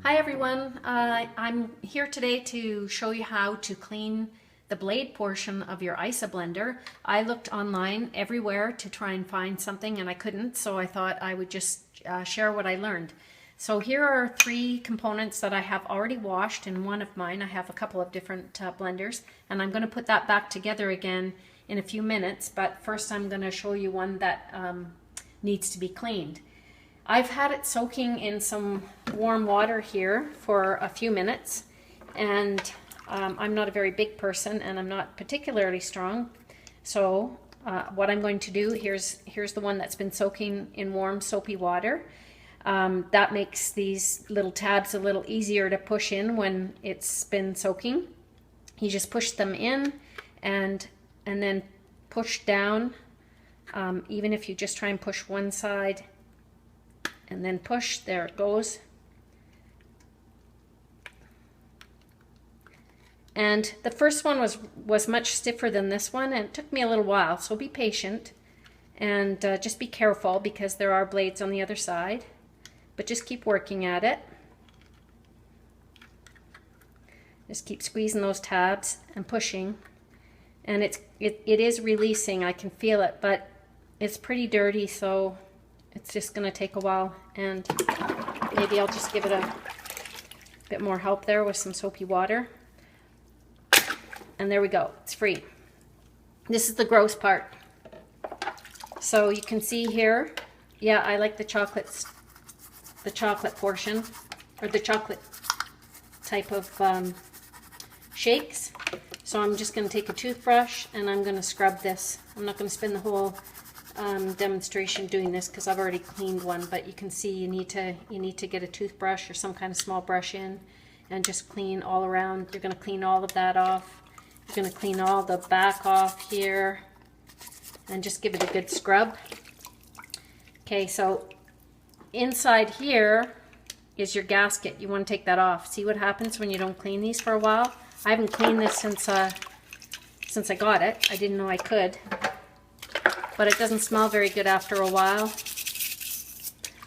Hi everyone, I'm here today to show you how to clean the blade portion of your Isablender. I looked online everywhere to try and find something and I couldn't, so I thought I would just share what I learned. So here are three components that I have already washed in one of mine. I have a couple of different blenders, and I'm going to put that back together again in a few minutes, but first I'm going to show you one that needs to be cleaned. I've had it soaking in some warm water here for a few minutes, and I'm not a very big person and I'm not particularly strong, so what I'm going to do, here's the one that's been soaking in warm soapy water. That makes these little tabs a little easier to push in when it's been soaking. You just push them in and then push down, even if you just try and push one side and then push, there it goes. And the first one was much stiffer than this one, and it took me a little while, so be patient and just be careful because there are blades on the other side, but just keep working at it. Just keep squeezing those tabs and pushing, and it is releasing. I can feel it, but it's pretty dirty, so it's just going to take a while, and maybe I'll just give it a bit more help there with some soapy water. And there we go, it's free. This is the gross part. So you can see here, yeah, I like the chocolate portion, or the chocolate type of shakes. So I'm just going to take a toothbrush and I'm going to scrub this. I'm not going to spend the whole demonstration doing this because I've already cleaned one, but you can see you need to get a toothbrush or some kind of small brush in and just clean all around. You're going to clean all of that off. You're going to clean all the back off here and just give it a good scrub. Okay, so inside here is your gasket. You want to take that off. See what happens when you don't clean these for a while? I haven't cleaned this since I got it. I didn't know I could. But it doesn't smell very good after a while.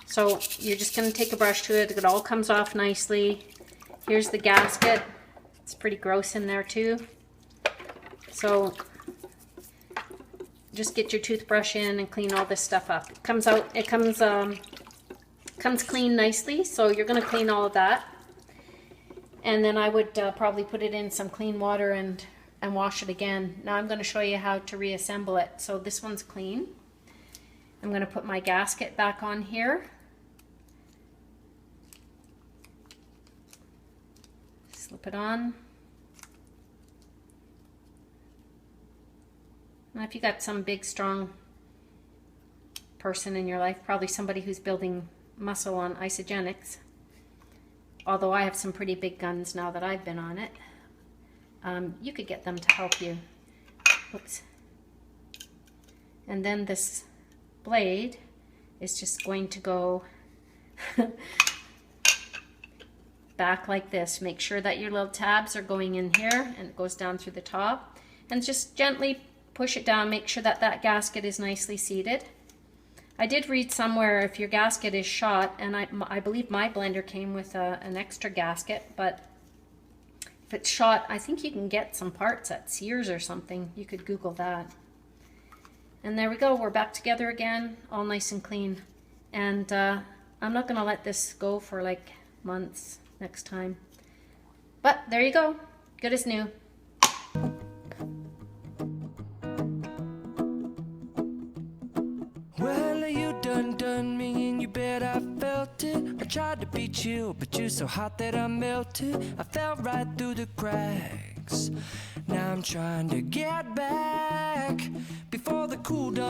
So you're just going to take a brush to it. It all comes off nicely. Here's the gasket. It's pretty gross in there too. So just get your toothbrush in and clean all this stuff up. It comes out. It comes clean nicely. So you're going to clean all of that, and then I would probably put it in some clean water and wash it again. Now I'm going to show you how to reassemble it. So this one's clean. I'm going to put my gasket back on here. Slip it on. Now if you got some big strong person in your life, probably somebody who's building muscle on isogenics, although I have some pretty big guns now that I've been on it, you could get them to help you. Oops. And then this blade is just going to go back like this. Make sure that your little tabs are going in here and it goes down through the top, and just gently push it down. Make sure that that gasket is nicely seated. I did read somewhere if your gasket is shot, and I believe my blender came with an extra gasket, but if it's shot, I think you can get some parts at Sears or something. You could Google that. And there we go. We're back together again, all nice and clean. And I'm not going to let this go for like months next time. But there you go. Good as new. Well, you done me and you bet I felt it. I tried to be chill, but you're so hot that I melted. I fell right through the cracks. Now I'm trying to get back before the cool down.